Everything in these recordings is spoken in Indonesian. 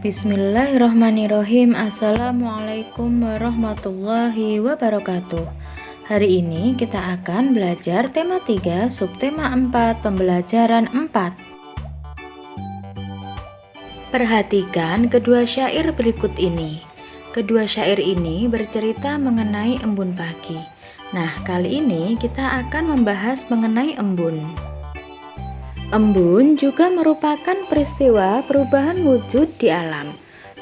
Bismillahirrahmanirrahim. Assalamualaikum warahmatullahi wabarakatuh. Hari ini kita akan belajar tema 3, subtema 4, pembelajaran 4. Perhatikan kedua syair berikut ini. Kedua syair ini bercerita mengenai embun pagi. Nah, kali ini kita akan membahas mengenai embun. Embun juga merupakan peristiwa perubahan wujud di alam.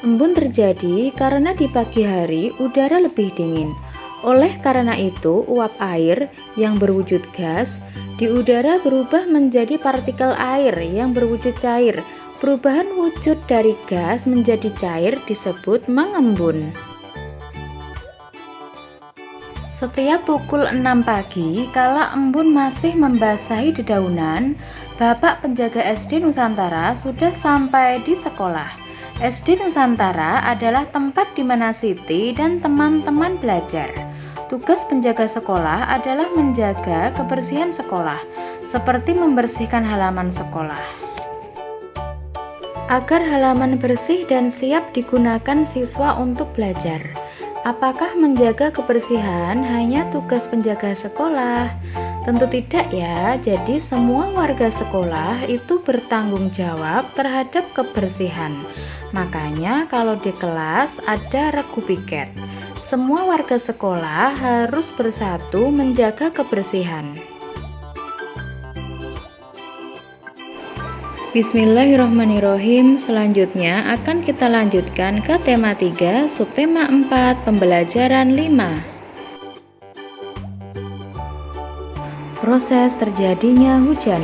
Embun terjadi karena di pagi hari udara lebih dingin. Oleh karena itu, uap air yang berwujud gas di udara berubah menjadi partikel air yang berwujud cair. Perubahan wujud dari gas menjadi cair disebut mengembun. Setiap pukul 6 pagi, kala embun masih membasahi dedaunan, Bapak penjaga SD Nusantara sudah sampai di sekolah. SD Nusantara adalah tempat di mana Siti dan teman-teman belajar. Tugas penjaga sekolah adalah menjaga kebersihan sekolah, seperti membersihkan halaman sekolah, agar halaman bersih dan siap digunakan siswa untuk belajar. Apakah menjaga kebersihan hanya tugas penjaga sekolah? Tentu tidak ya. Jadi semua warga sekolah itu bertanggung jawab terhadap kebersihan. Makanya kalau di kelas ada regu piket. Semua warga sekolah harus bersatu menjaga kebersihan. Bismillahirrahmanirrahim. Selanjutnya akan kita lanjutkan ke tema 3, subtema 4, pembelajaran 5. Proses terjadinya hujan.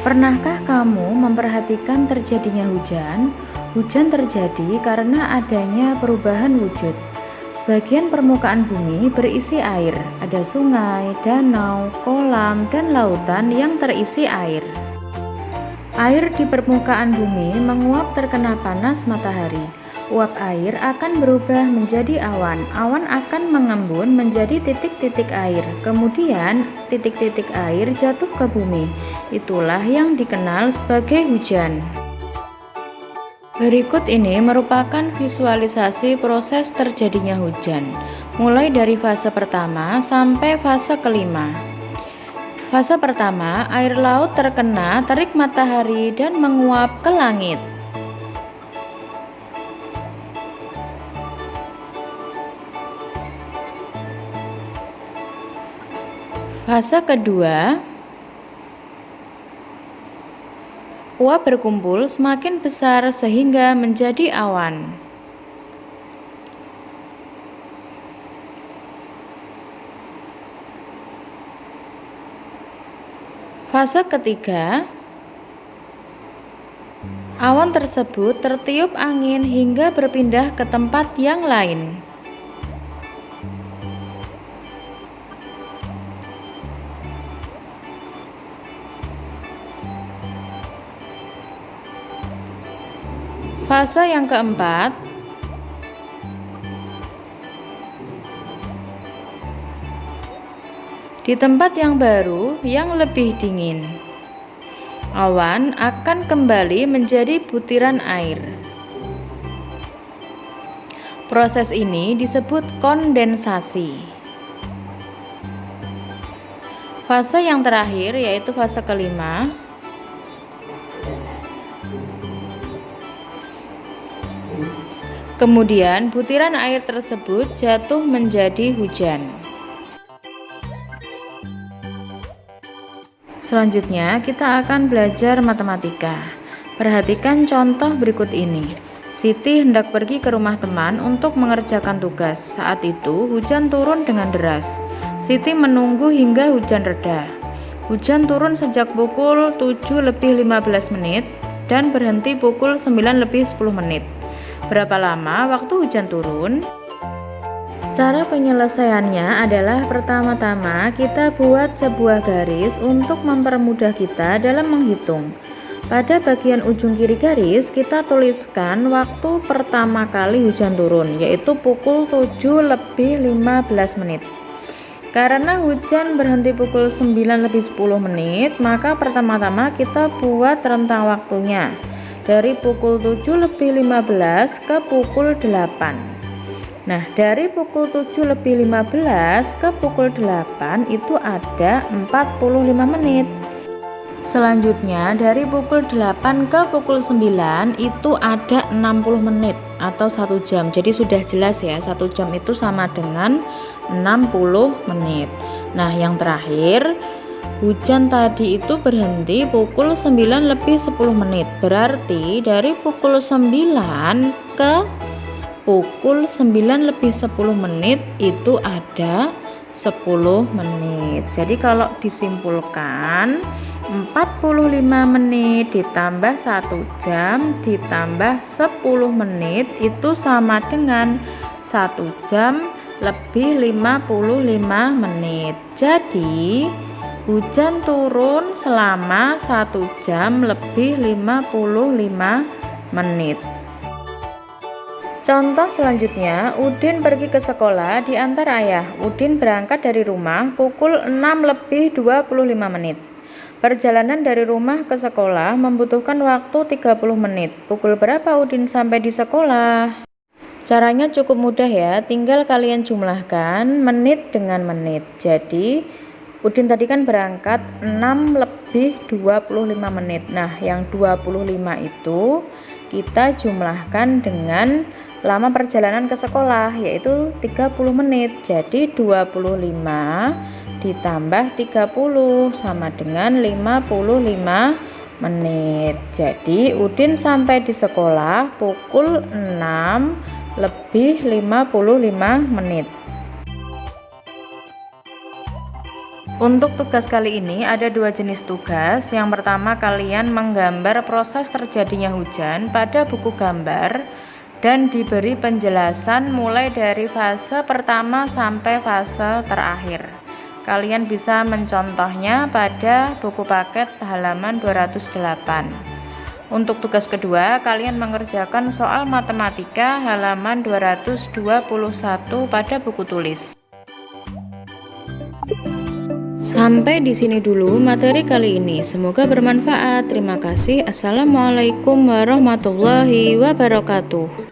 Pernahkah kamu memperhatikan terjadinya hujan? Hujan terjadi karena adanya perubahan wujud. Sebagian permukaan bumi berisi air. Ada sungai, danau, kolam, dan lautan yang terisi air. Air di permukaan bumi menguap terkena panas matahari. Uap air akan berubah menjadi awan. Awan akan mengembun menjadi titik-titik air. Kemudian titik-titik air jatuh ke bumi. Itulah yang dikenal sebagai hujan. Berikut ini merupakan visualisasi proses terjadinya hujan, mulai dari fase pertama sampai fase kelima. Fase pertama, air laut terkena terik matahari dan menguap ke langit. Fase kedua, uap berkumpul semakin besar sehingga menjadi awan. Fase ketiga, awan tersebut tertiup angin hingga berpindah ke tempat yang lain. Fase yang keempat, di tempat yang baru yang lebih dingin, awan akan kembali menjadi butiran air. Proses ini disebut kondensasi. Fase yang terakhir yaitu fase kelima, kemudian butiran air tersebut jatuh menjadi hujan. Selanjutnya kita akan belajar matematika. Perhatikan contoh berikut ini. Siti hendak pergi ke rumah teman untuk mengerjakan tugas. Saat itu hujan turun dengan deras. Siti menunggu hingga hujan reda. Hujan turun sejak pukul 7:15 dan berhenti pukul 9:10. Berapa lama waktu hujan turun? Cara penyelesaiannya adalah pertama-tama kita buat sebuah garis untuk mempermudah kita dalam menghitung. Pada bagian ujung kiri garis kita tuliskan waktu pertama kali hujan turun, yaitu pukul 7:15. Karena hujan berhenti pukul 9:10, maka pertama-tama kita buat rentang waktunya, dari pukul 7:15 ke pukul 8. Nah, dari pukul 7:15 ke pukul 8 itu ada 45 menit. Selanjutnya dari pukul 8 ke pukul 9 itu ada 60 menit atau 1 jam. Jadi sudah jelas ya, 1 jam itu sama dengan 60 menit. Nah, yang terakhir, hujan tadi itu berhenti pukul 9:10 menit. Berarti dari pukul 9 ke pukul 9:10 menit itu ada 10 menit. Jadi kalau disimpulkan 45 menit ditambah 1 jam ditambah 10 menit itu sama dengan 1 jam lebih 55 menit. Jadi hujan turun selama 1 jam lebih 55 menit. Contoh selanjutnya, Udin pergi ke sekolah diantar ayah. Udin berangkat dari rumah pukul 6:25 menit. Perjalanan dari rumah ke sekolah membutuhkan waktu 30 menit. Pukul berapa Udin sampai di sekolah? Caranya cukup mudah ya, tinggal kalian jumlahkan menit dengan menit. Jadi Udin tadi kan berangkat 6:25 menit. Nah, yang 25 itu kita jumlahkan dengan lama perjalanan ke sekolah, yaitu 30 menit. Jadi 25 ditambah 30 sama dengan 55 menit. Jadi Udin sampai di sekolah pukul 6:55 menit. Untuk tugas kali ini ada 2 jenis tugas. Yang pertama, kalian menggambar proses terjadinya hujan pada buku gambar dan diberi penjelasan mulai dari fase pertama sampai fase terakhir. Kalian bisa mencontohnya pada buku paket halaman 208. Untuk tugas kedua, kalian mengerjakan soal matematika halaman 221 pada buku tulis. Sampai di sini dulu materi kali ini. Semoga bermanfaat. Terima kasih. Assalamualaikum warahmatullahi wabarakatuh.